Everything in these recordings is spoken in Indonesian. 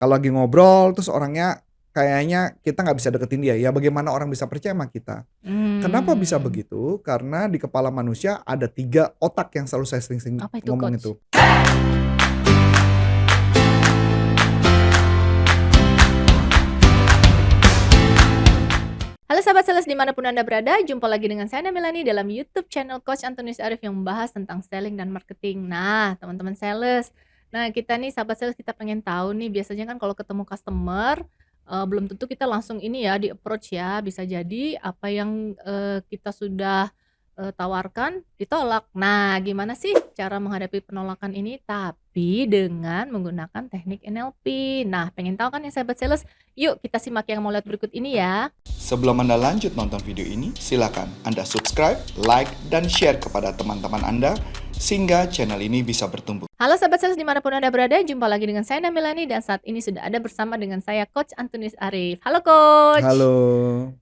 Kalau lagi ngobrol terus orangnya kayaknya kita nggak bisa deketin dia, ya bagaimana orang bisa percaya sama kita? Kenapa bisa Mmm, begitu? Karena di kepala manusia ada 3 otak yang selalu saya sering-sering apa itu, ngomong Coach? itu. Halo sahabat sales dimanapun Anda berada, jumpa lagi dengan saya Melani dalam YouTube channel Coach Antonius Arif yang membahas tentang selling dan marketing. Nah, teman-teman sales, kita nih sahabat sales kita pengen tahu nih biasanya kan kalau ketemu customer, belum tentu kita langsung ini ya di-approach ya, bisa jadi apa yang, kita sudah, tawarkan ditolak. Nah, gimana sih cara menghadapi penolakan ini tapi dengan menggunakan teknik NLP? Nah, pengen tahu kan ya sahabat sales? Yuk kita simak yang mau lihat berikut ini ya. Sebelum Anda lanjut nonton video ini, silakan Anda subscribe, like, dan share kepada teman-teman Anda sehingga channel ini bisa bertumbuh. Halo sahabat sales dimanapun Anda berada, jumpa lagi dengan saya Namelani dan saat ini sudah ada bersama dengan saya Coach Antonius Arif. Halo Halo, Coach.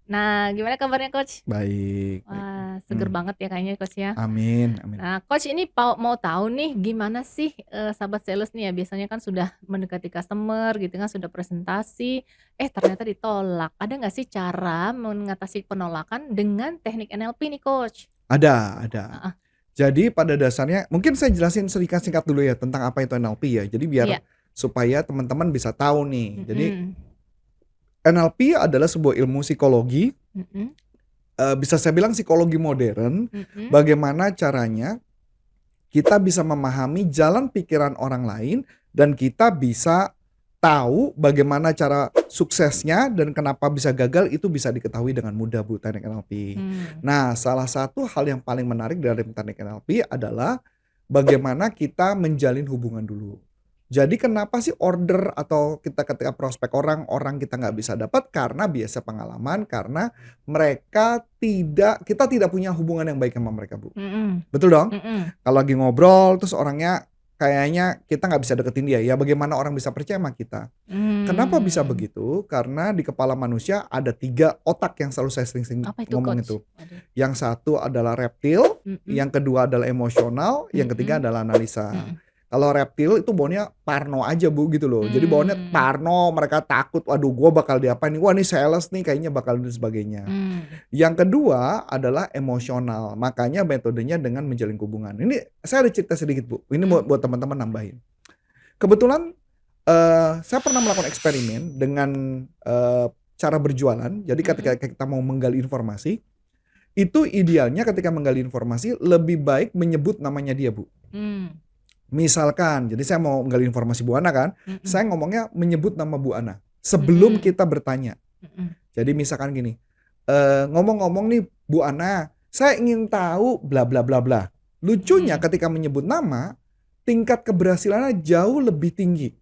Nah, gimana kabarnya Coach? baik baik. Wah, seger banget ya kayaknya Coach ya. Amin amin. Nah, Coach ini mau tahu nih gimana sih, sahabat sales nih ya biasanya kan sudah mendekati customer gitu kan, sudah presentasi, ternyata ditolak. Ada nggak sih cara mengatasi penolakan dengan teknik NLP nih Coach? Ada. Heeh, Jadi pada dasarnya mungkin saya jelasin singkat-singkat dulu ya tentang apa itu NLP ya. Jadi biar iya, supaya teman-teman bisa tahu nih. Jadi mhm, NLP adalah sebuah ilmu psikologi, mhm, bisa saya bilang psikologi modern, mhm, bagaimana caranya kita bisa memahami jalan pikiran orang lain dan kita bisa tahu bagaimana cara suksesnya dan kenapa bisa gagal itu bisa diketahui dengan mudah Bu, teknik NLP. mmm, Nah, salah satu hal yang paling menarik dari teknik NLP adalah bagaimana kita menjalin hubungan dulu. Jadi kenapa sih order atau kita ketika prospek orang, orang kita nggak bisa dapat karena biasa pengalaman, karena kita tidak punya hubungan yang baik sama mereka Bu. mhm, Betul dong? mhm, Kalau lagi ngobrol terus orangnya kayaknya kita nggak bisa deketin dia, ya bagaimana orang bisa percaya sama kita? Kenapa bisa mmm. begitu? Karena di kepala manusia ada 3 otak yang selalu saya sering-sering Apa itu ngomong Coach? itu. Waduh, Yang satu adalah reptil, mhm, yang kedua adalah emosional, yang ketiga mhm, adalah analisa. mhm, Kalau reptil itu baunya parno aja Bu gitu loh. Jadi baunya mmm, parno, mereka takut, "Waduh gua bakal diapain nih? Wah ini sales nih kayaknya bakal dan sebagainya." mmm, Yang kedua adalah emosional, makanya metodenya dengan menjalin hubungan. Ini saya ada cerita sedikit Bu, ini mmm, buat teman-teman nambahin. Kebetulan, saya pernah melakukan eksperimen dengan, cara berjualan. Jadi ketika mhm, kita mau menggali informasi, itu idealnya ketika menggali informasi lebih baik menyebut namanya dia Bu. mmm, Misalkan, jadi saya mau menggali informasi Bu Ana kan, mhm, saya ngomongnya menyebut nama Bu Ana, sebelum mhm, kita bertanya. mhm, Jadi misalkan gini, ngomong-ngomong nih Bu Ana, saya ingin tahu bla bla bla bla. Lucunya mhm, ketika menyebut nama, tingkat keberhasilannya jauh lebih tinggi.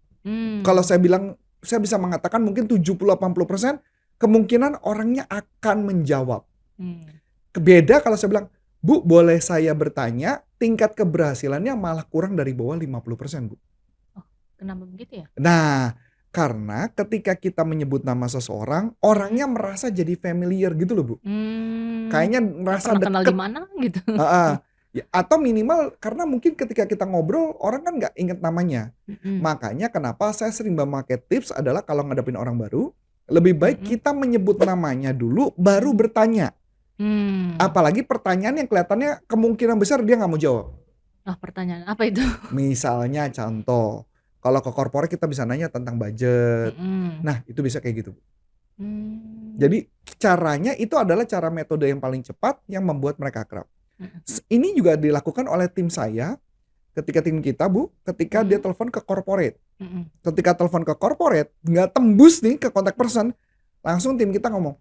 Kalau mmm, saya bilang, saya bisa mengatakan mungkin 70-80% kemungkinan orangnya akan menjawab. mmm. Beda kalau saya bilang, "Bu, boleh saya bertanya?" Tingkat keberhasilannya malah kurang dari bawah 50% Bu. Oh, kenapa begitu ya? Nah, karena ketika kita menyebut nama seseorang, Mhm, orangnya merasa jadi familiar gitu loh Bu. mmm, Kayaknya kayak ngerasa pernah kenal di deket, mana gitu. heeh, ya atau minimal karena mungkin ketika kita ngobrol orang kan nggak inget namanya. Mhm, Makanya kenapa saya sering memakai tips adalah kalau ngadepin orang baru, lebih baik mhm, kita menyebut namanya dulu baru mhm, bertanya. mmm. Apalagi pertanyaan yang kelihatannya kemungkinan besar dia nggak mau jawab. Oh, pertanyaan apa itu? Misalnya contoh, kalau ke korporat kita bisa nanya tentang budget. Mhm, Nah, itu bisa kayak gitu. mmm, Jadi caranya itu adalah cara metode yang paling cepat yang membuat mereka akrab. mhm, Ini juga dilakukan oleh tim saya, ketika tim kita Bu, ketika dia mhm, telepon ke corporate. mhm, Ketika telepon ke corporate, nggak tembus nih ke contact person, langsung tim kita ngomong,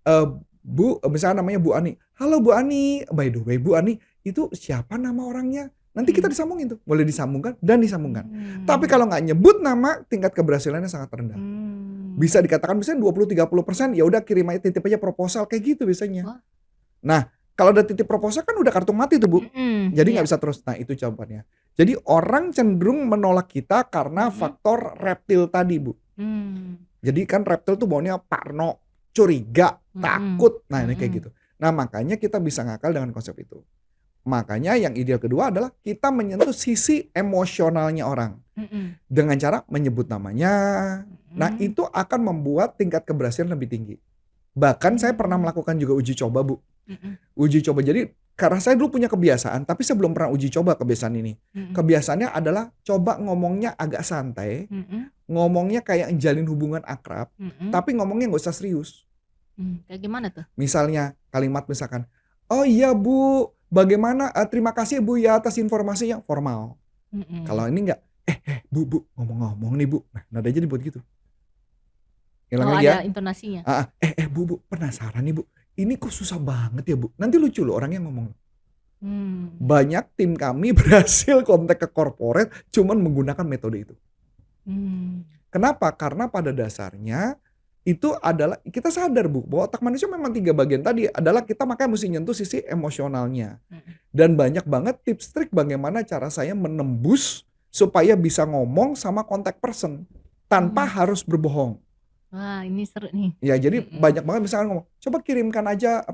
eee, "Bu," misalnya namanya Bu Ani, "Halo Bu Ani, by the way Bu Ani, itu siapa nama orangnya?" Nanti kita mhm, disambungin tuh, boleh disambungkan dan disambungkan. Tapi mmm, kalau nggak nyebut nama, tingkat keberhasilannya sangat rendah. mmm. Bisa dikatakan misalnya 20-30%, ya udah kirim aja, titip aja proposal, kayak gitu biasanya. Oh, Nah, kalau udah titip proposal kan udah kartu mati tuh, Bu. mhm, Jadi iya, nggak bisa terus. Nah, itu jawabannya. Jadi orang cenderung menolak kita karena mhm, faktor reptil tadi, Bu. mmm, Jadi kan reptil tuh baunya parno, curiga, mhm, takut. Nah, ini kayak mhm, gitu. Nah, makanya kita bisa ngakal dengan konsep itu. Makanya yang ideal kedua adalah kita menyentuh sisi emosionalnya orang Mhm. dengan cara menyebut namanya. Nah, Mhm. itu akan membuat tingkat keberhasilan lebih tinggi. Bahkan saya pernah Mmm. melakukan juga uji coba, Bu. Mhm. Uji coba. Jadi karena saya dulu punya kebiasaan, tapi saya belum pernah uji coba kebiasaan ini. Mhm. Kebiasaannya adalah coba ngomongnya agak santai, Mhm. ngomongnya kayak jalin hubungan akrab, Mhm. tapi ngomongnya nggak usah serius. Kayak gimana tuh? Misalnya kalimat misalkan, "Oh iya Bu, bagaimana, terima kasih Bu ya atas informasinya," formal. Kalau Mhm. ini enggak, Bu, ngomong-ngomong nih Bu." Nah, nadanya dibuat gitu. Ulang Oh, lagi ya. ada intonasinya? Heeh, Bu, penasaran nih Bu, ini kok susah banget ya Bu?" Nanti lucu loh orangnya ngomong. Mmm. Banyak tim kami berhasil kontak ke corporate cuman menggunakan metode itu. Mmm. Kenapa? Karena pada dasarnya itu adalah kita sadar Bu, bahwa otak manusia memang 3 bagian tadi adalah kita makanya mesti nyentuh sisi emosionalnya. Mhm. Dan banyak banget tips trik bagaimana cara saya menembus supaya bisa ngomong sama contact person tanpa Mmm. harus berbohong. Wah, ini seru nih. Ya jadi Mhm. banyak banget misalkan ngomong, "Coba kirimkan aja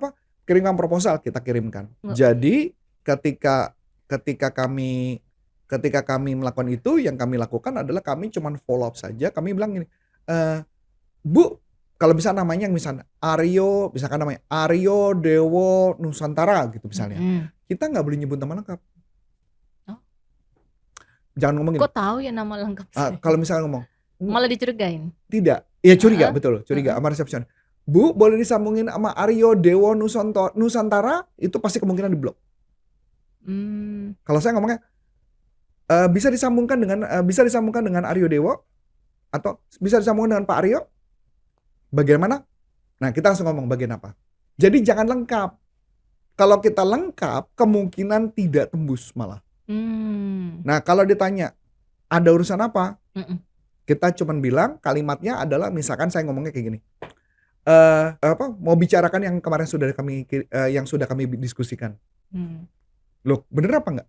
kirimkan proposal," kita kirimkan. Nge Jadi ketika ketika kami ketika kami melakukan itu, yang kami lakukan adalah kami cuman follow up saja, kami bilang gini, "Bu," kalau bisa namanya misalnya Aryo, misalkan namanya Aryo Dewo Nusantara gitu misalnya. Mhm. Kita nggak boleh nyebut nama lengkap. Oh, Jangan ngomong gini, kok tahu ya nama lengkap kalau saya? misalnya ngomong, Malah dicurigain? tidak, ya curiga, Heeh, betul, curiga heeh. sama resepsionis. "Bu, boleh disambungin sama Aryo Dewo Nusantara?" Itu pasti kemungkinan diblok. Mmm. Kalau saya ngomongnya, bisa disambungkan dengan Aryo Dewo atau bisa disambungkan dengan Pak Aryo, bagaimana? Nah, kita langsung ngomong bagian apa. Jadi jangan lengkap. Kalau kita lengkap, kemungkinan tidak tembus malah. Mmm. Nah, kalau ditanya, "Ada urusan apa?" Mhm. Kita cuman bilang kalimatnya adalah misalkan saya ngomongnya kayak gini, "Mau bicarakan yang sudah kami diskusikan." Mmm. Loh, bener apa enggak?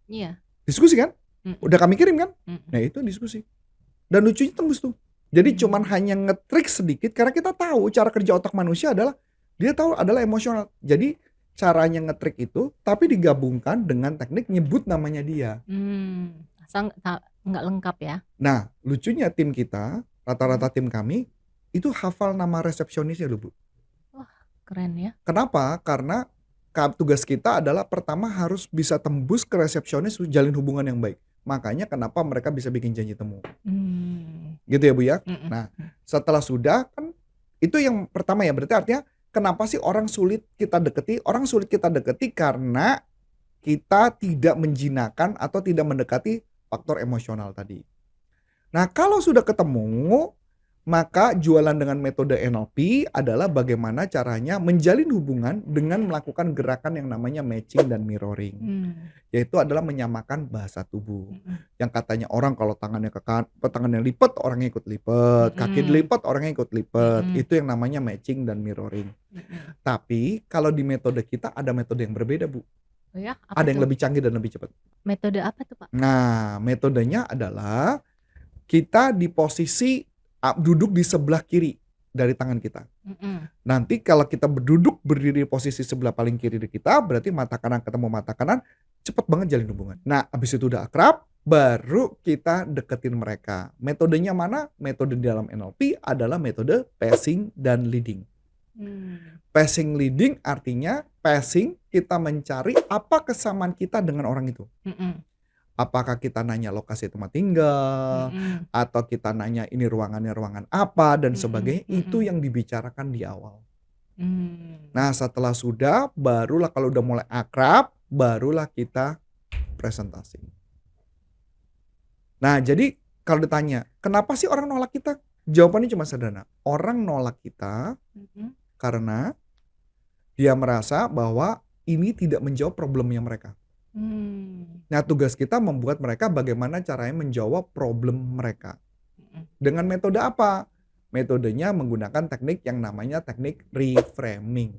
Iya. Diskusi kan? Mhm. Udah kami kirim kan? Mhm. Nah, itu diskusi. Dan lucunya tembus tuh. Jadi cuman Mmm. hanya nge-trik sedikit karena kita tahu cara kerja otak manusia adalah dia tahu adalah emosional. Jadi caranya nge-trik itu tapi digabungkan dengan teknik nyebut namanya dia. Asal nggak lengkap ya? Nah, lucunya tim kita, Mhm. rata-rata tim kami itu hafal nama resepsionisnya loh, Bu. Wah, keren ya. Kenapa? Karena tugas kita adalah pertama harus bisa tembus ke resepsionis jalin hubungan yang baik. Makanya kenapa mereka bisa bikin janji temu. Mmm. Gitu ya, Bu, ya. Mhm. Nah, setelah sudah kan itu yang pertama ya, berarti artinya kenapa sih orang sulit kita deketi? Orang sulit kita deketi karena kita tidak menjinakkan atau tidak mendekati faktor emosional tadi. Nah, kalau sudah ketemu, maka jualan dengan metode NLP adalah bagaimana caranya menjalin hubungan dengan melakukan gerakan yang namanya matching dan mirroring. Mmm. Yaitu adalah menyamakan bahasa tubuh. Mhm. Yang katanya orang kalau tangannya lipat, orangnya ikut lipat, kaki Mhm. dilipat, orangnya ikut lipat. Mhm. Itu yang namanya matching dan mirroring. Mhm. Tapi kalau di metode kita ada metode yang berbeda, Bu. Oh ya, apa Ada yang tuh? lebih canggih dan lebih cepat. Metode apa tuh, Pak? Nah, metodenya adalah kita di posisi duduk di sebelah kiri dari tangan kita. Mhm. Nanti kalau kita berdiri di posisi sebelah paling kiri dari kita, berarti mata kanan ketemu mata kanan, cepet banget jalin hubungan. Nah, abis itu udah akrab, baru kita deketin mereka. Metodenya mana? Metode di dalam NLP adalah metode passing dan leading. Mmm. Passing leading artinya passing kita mencari apa kesamaan kita dengan orang itu. Mhm. Apakah kita nanya lokasi tempat tinggal, Mhm. atau kita nanya ini ruangannya ruangan apa dan Mhm. sebagainya, itu Mhm. yang dibicarakan di awal. Mmm. Nah, setelah sudah, barulah kalau udah mulai akrab, barulah kita presentasi. Nah, jadi kalau ditanya, "Kenapa sih orang nolak kita?" Jawabannya cuma sederhana, orang nolak kita Mhm. karena dia merasa bahwa ini tidak menjawab problemnya mereka. Mmm. Nah, tugas kita membuat mereka bagaimana caranya menjawab problem mereka. Mhm. Dengan metode apa? Metodenya menggunakan teknik yang namanya teknik reframing.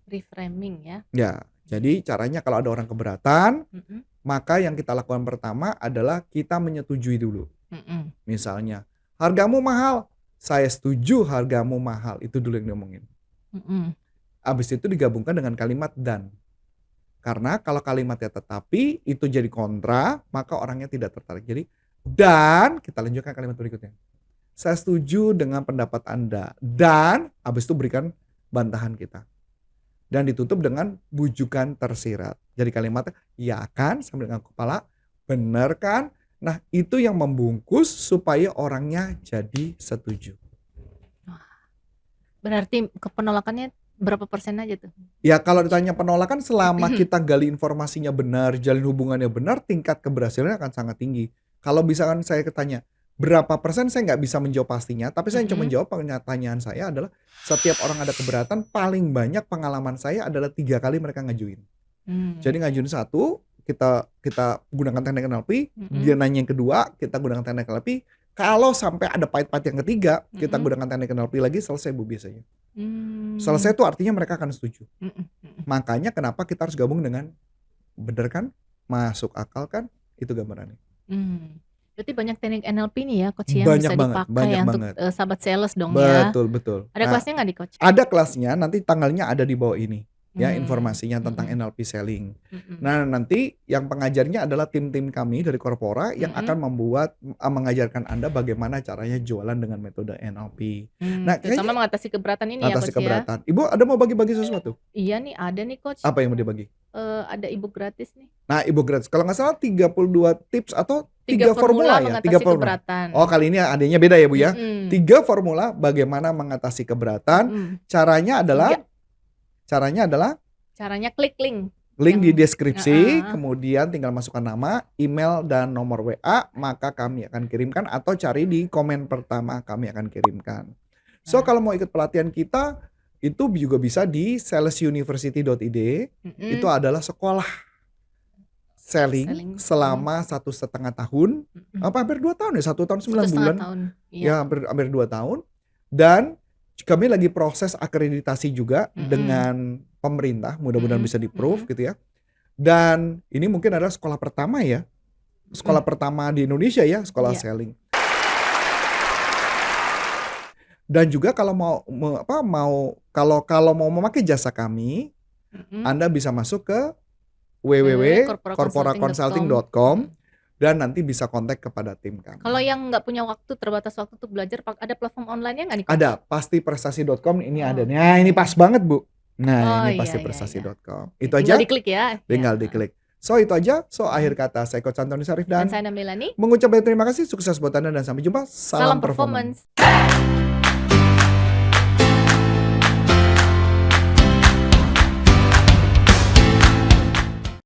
Reframing ya? Ya, jadi caranya kalau ada orang keberatan, Mhm. maka yang kita lakukan pertama adalah kita menyetujui dulu. Mhm. Misalnya, "Hargamu mahal." "Saya setuju hargamu mahal." Itu dulu yang diomongin. Mhm. Habis itu digabungkan dengan kalimat "dan." Karena kalau kalimatnya tetapi itu jadi kontra, maka orangnya tidak tertarik. Jadi, dan kita lanjutkan kalimat berikutnya. Saya setuju dengan pendapat Anda. Dan habis itu berikan bantahan kita. Dan ditutup dengan bujukan tersirat. Jadi kalimatnya, ya kan, sambil ngangkat kepala, bener kan? Nah, itu yang membungkus supaya orangnya jadi setuju. Berarti penolakannya berapa persen aja tuh? Ya kalau ditanya penolakan, selama kita gali informasinya benar, jalin hubungannya benar, tingkat keberhasilannya akan sangat tinggi. Kalau misalkan saya ketanya, berapa persen, saya nggak bisa menjawab pastinya, tapi saya cuma menjawab pertanyaan saya adalah setiap orang ada keberatan, paling banyak pengalaman saya adalah 3 kali mereka ngajuin. Jadi ngajuin 1, kita gunakan teknik NLP, dia nanya yang kedua, kita gunakan teknik NLP. Kalau sampai ada pahit-pahit yang ketiga, kita gunakan teknik NLP lagi, selesai Bu biasanya. Selesai itu artinya mereka akan setuju. Makanya kenapa kita harus gabung dengan bener kan, masuk akal kan, itu gambarannya. Berarti banyak teknik NLP nih ya Coach yang bisa dipakai ya untuk sahabat sales dong ya. Betul. Ada kelasnya nggak nih Coach? Ada kelasnya, nanti tanggalnya ada di bawah ini. Ya, informasinya tentang NLP selling. Nah, nanti yang pengajarnya adalah tim-tim kami dari Corpora yang akan mengajarkan Anda bagaimana caranya jualan dengan metode NLP. Nah, terutama mengatasi keberatan ini ya atasi Coach keberatan. Ibu ada mau bagi-bagi sesuatu? Iya nih, ada nih Coach. Apa yang mau dibagi? Ada ebook gratis nih. Nah, ebook gratis. Kalau nggak salah 32 tips atau 3 formula ya? 3 formula. Keberatan. Oh, kali ini adanya beda ya Bu ya. 3 formula bagaimana mengatasi keberatan. Caranya klik link di deskripsi, kemudian tinggal masukkan nama, email, dan nomor WA, maka kami akan kirimkan, atau cari di komen pertama kami akan kirimkan. So kalau mau ikut pelatihan kita, itu juga bisa di salesuniversity.id. Itu adalah sekolah selling selama 1,5 tahun, hampir 2 tahun ya, 1 tahun 9 bulan. Ya, hampir 2 tahun. Dan kami lagi proses akreditasi juga dengan pemerintah, mudah-mudahan bisa di-proof gitu ya. Dan ini mungkin adalah sekolah pertama ya, sekolah pertama di Indonesia ya, sekolah selling. Dan juga kalau mau memakai jasa kami, Anda bisa masuk ke www.corporaconsulting.com dan nanti bisa kontak kepada tim kami. Kalau yang nggak punya waktu, terbatas waktu untuk belajar, ada platform online-nya nggak nih? Ada, pastiprestasi.com ini ada. Nah, ini pas banget Bu. Nah, ini pastiprestasi.com. Itu aja. Tinggal diklik ya. Tinggal diklik. So itu aja. So akhir kata saya Coach Antonius Arif dan saya Melanie. Mengucapkan terima kasih, sukses buat Anda dan sampai jumpa. Salam performance.